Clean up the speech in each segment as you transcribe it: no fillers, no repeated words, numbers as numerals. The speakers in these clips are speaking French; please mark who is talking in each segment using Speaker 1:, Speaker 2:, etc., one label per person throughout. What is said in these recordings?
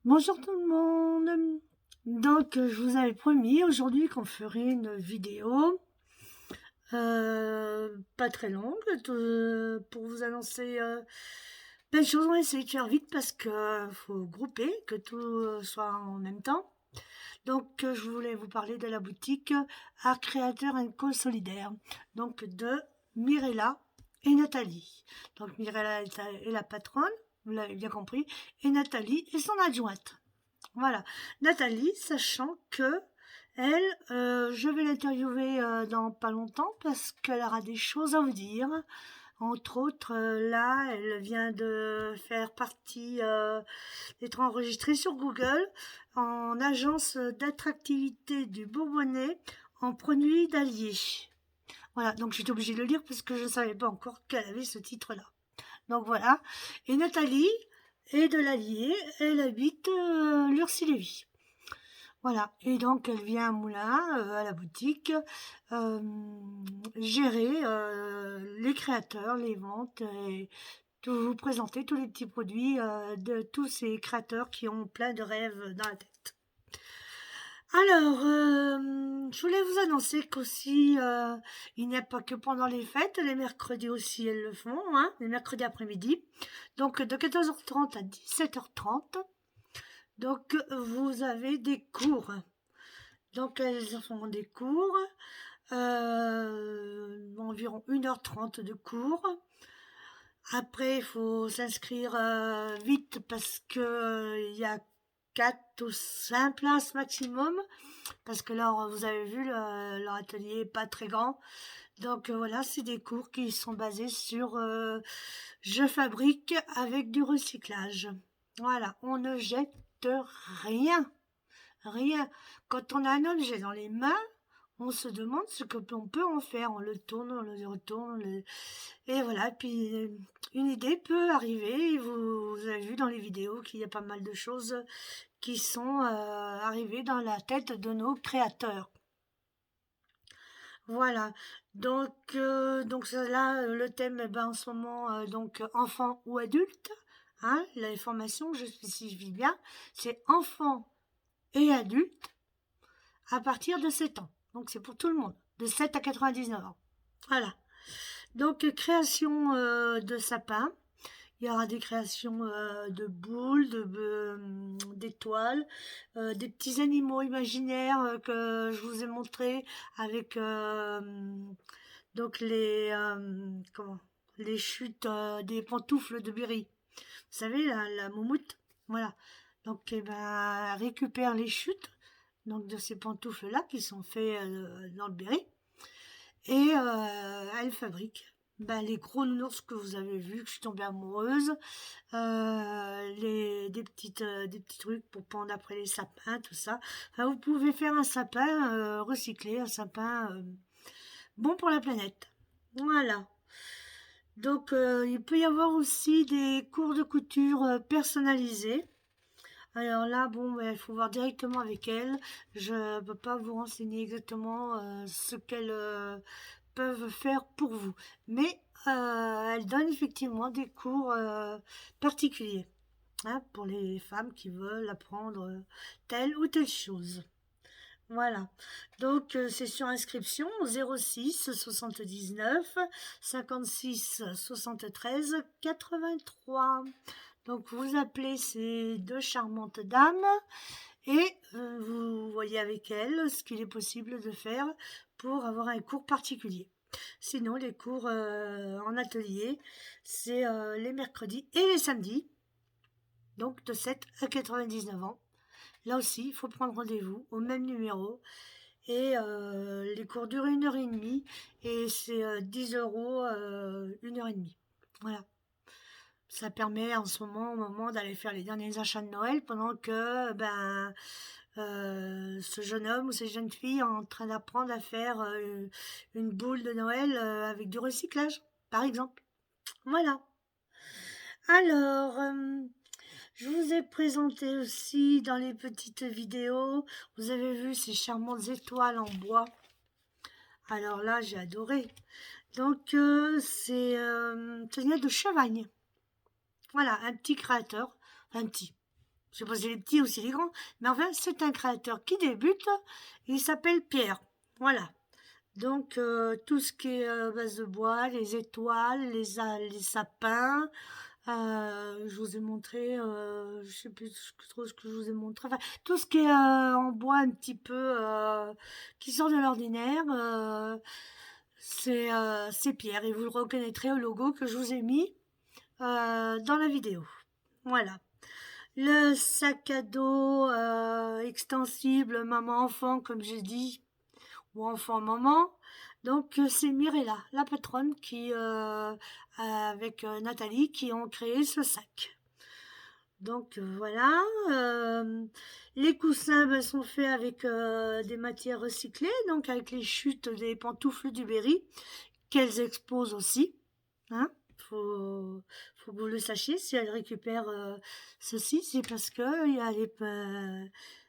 Speaker 1: Bonjour tout le monde. Donc, je vous avais promis aujourd'hui qu'on ferait une vidéo pas très longue pour vous annoncer plein de choses. On va essayer de faire vite parce que faut grouper, que tout soit en même temps. Donc, je voulais vous parler de la boutique Art Créateur Co Solidaire, donc de Mirella et Nathalie. Donc, Mirella est la patronne, vous l'avez bien compris, et Nathalie est son adjointe. Voilà, Nathalie, sachant que elle, je vais l'interviewer dans pas longtemps parce qu'elle aura des choses à vous dire. Entre autres, là, elle vient de faire partie, d'être enregistrée sur Google en agence d'attractivité du Bourbonnais en produits d'Allier. Voilà, donc j'étais obligée de le lire parce que je ne savais pas encore qu'elle avait ce titre-là. Donc voilà, et Nathalie est de l'Allier, elle habite Lurcy-Lévis. Voilà, et donc elle vient à Moulins, à la boutique, euh, gérer les créateurs, les ventes, et vous présenter tous les petits produits de tous ces créateurs qui ont plein de rêves dans la tête. Alors, je voulais vous annoncer qu'aussi, il n'y a pas que pendant les fêtes, les mercredis aussi elles le font, hein, les mercredis après-midi, donc de 14h30 à 17h30. Donc vous avez des cours. Donc elles font des cours, environ 1h30 de cours. Après, il faut s'inscrire vite parce que il y a 4 ou 5 places maximum. Parce que là, vous avez vu, leur atelier n'est pas très grand. Donc voilà, c'est des cours qui sont basés sur je fabrique avec du recyclage. Voilà, on ne jette rien. Rien. Quand on a un objet dans les mains, on se demande ce que l'on peut en faire. On le tourne, on le retourne. Et voilà, puis une idée peut arriver. Vous avez vu dans les vidéos qu'il y a pas mal de choses qui sont arrivées dans la tête de nos créateurs. Voilà. Donc là, le thème, eh ben, en ce moment, donc enfant ou adulte. Hein, la formation, je spécifie bien, c'est enfant et adulte à partir de 7 ans. Donc c'est pour tout le monde, de 7 à 99 ans. Voilà. Donc création de sapins. Il y aura des créations de boules, d'étoiles, des petits animaux imaginaires que je vous ai montrés avec donc les chutes des pantoufles de Berry. Vous savez, la moumoute. Voilà. Donc, eh ben, elle récupère les chutes donc de ces pantoufles-là qui sont faits dans le Berry. Et elle fabrique les gros nounours que vous avez vus, que je suis tombée amoureuse, des petits trucs pour pendre après les sapins, tout ça. Enfin, vous pouvez faire un sapin recyclé, un sapin bon pour la planète. Voilà. Donc, il peut y avoir aussi des cours de couture personnalisés. Alors là, bon, il faut voir directement avec elle. Je ne peux pas vous renseigner exactement ce qu'elles peuvent faire pour vous. Mais elles donnent effectivement des cours particuliers, hein, pour les femmes qui veulent apprendre telle ou telle chose. Voilà. Donc, c'est sur inscription 06 79 56 73 83. Donc, vous appelez ces deux charmantes dames et vous voyez avec elles ce qu'il est possible de faire pour avoir un cours particulier. Sinon, les cours en atelier, c'est les mercredis et les samedis, donc de 7 à 99 ans. Là aussi, il faut prendre rendez-vous au même numéro. Et les cours durent 1h30 et c'est 10 € 1h30. Voilà. Ça permet en ce moment, au moment d'aller faire les derniers achats de Noël pendant que ce jeune homme ou cette jeune fille est en train d'apprendre à faire une boule de Noël avec du recyclage, par exemple. Voilà. Alors, je vous ai présenté aussi dans les petites vidéos, vous avez vu ces charmantes étoiles en bois. Alors là, j'ai adoré. Donc, ça vient de Chavagne. Voilà, un petit créateur, un petit. Je sais pas si c'est les petits ou si les grands, mais enfin, c'est un créateur qui débute. Il s'appelle Pierre. Voilà. Donc, tout ce qui est base de bois, les étoiles, les sapins, je vous ai montré, je sais plus trop ce que je vous ai montré, enfin, tout ce qui est en bois un petit peu, qui sort de l'ordinaire, c'est Pierre, et vous le reconnaîtrez au logo que je vous ai mis dans la vidéo. Voilà. Le sac à dos extensible maman-enfant, comme j'ai dit, ou enfant-maman. Donc c'est Mirella, la patronne, qui, avec Nathalie, qui ont créé ce sac. Donc voilà. Les coussins sont faits avec des matières recyclées, donc avec les chutes des pantoufles du Berry, qu'elles exposent aussi. Hein, faut que vous le sachiez, si elles récupèrent ceci, c'est parce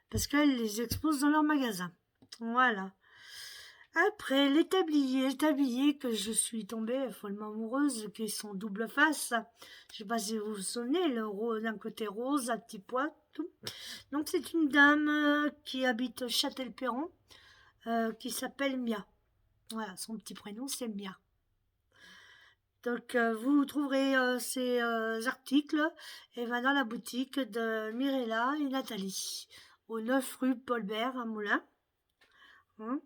Speaker 1: parce qu'elles les exposent dans leur magasin. Voilà. Après, les tabliers que je suis tombée follement amoureuse, qui sont double face. Je sais pas si vous vous souvenez, d'un côté rose, à petits pois, tout. Donc c'est une dame qui habite Châtel-Perron, qui s'appelle Mia. Voilà, son petit prénom c'est Mia. Donc vous trouverez ces articles dans la boutique de Mirella et Nathalie, au 9 rue Paul Bert à Moulins. Hein.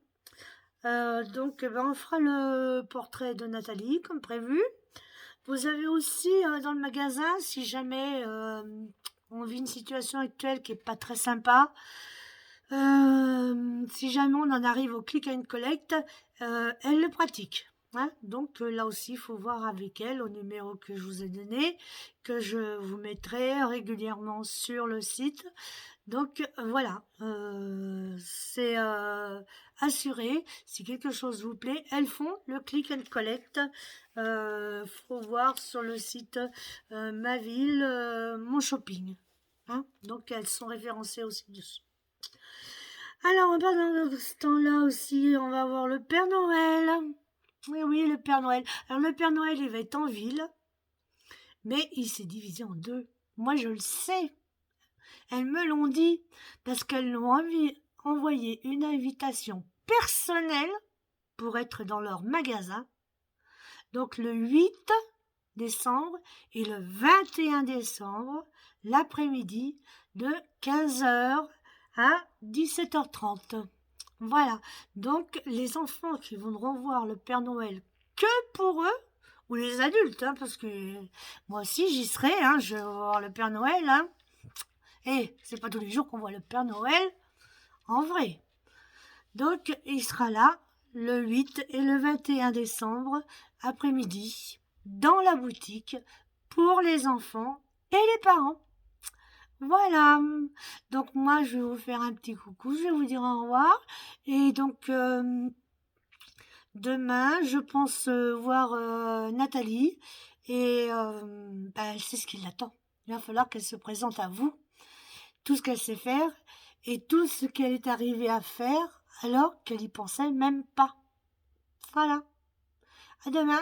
Speaker 1: Donc on fera le portrait de Nathalie comme prévu. Vous avez aussi dans le magasin, si jamais on vit une situation actuelle qui est pas très sympa, si jamais on en arrive au click and collect, elle le pratique. Hein. Donc là aussi, il faut voir avec elle au numéro que je vous ai donné, que je vous mettrai régulièrement sur le site. Donc voilà, c'est assuré. Si quelque chose vous plaît, elles font le click and collect. Faut voir sur le site Ma Ville, Mon Shopping. Hein. Donc elles sont référencées aussi dessus. Alors pendant ce temps-là aussi, on va voir le Père Noël. Oui, oui, le Père Noël. Alors le Père Noël, il va être en ville, mais il s'est divisé en deux. Moi, je le sais. Elles me l'ont dit parce qu'elles l'ont envoyé une invitation personnelle pour être dans leur magasin. Donc le 8 décembre et le 21 décembre, l'après-midi, de 15h à 17h30. Voilà. Donc les enfants qui voudront voir le Père Noël que pour eux, ou les adultes, hein, parce que moi aussi j'y serai, hein, je vais voir le Père Noël, hein. Et c'est pas tous les jours qu'on voit le Père Noël en vrai. Donc il sera là le 8 et le 21 décembre après-midi dans la boutique pour les enfants et les parents. Voilà. Donc moi je vais vous faire un petit coucou, je vais vous dire au revoir. Et donc demain je pense voir Nathalie et elle sait ce qui l'attend. Il va falloir qu'elle se présente à vous. Tout ce qu'elle sait faire et tout ce qu'elle est arrivée à faire alors qu'elle y pensait même pas. Voilà. À demain.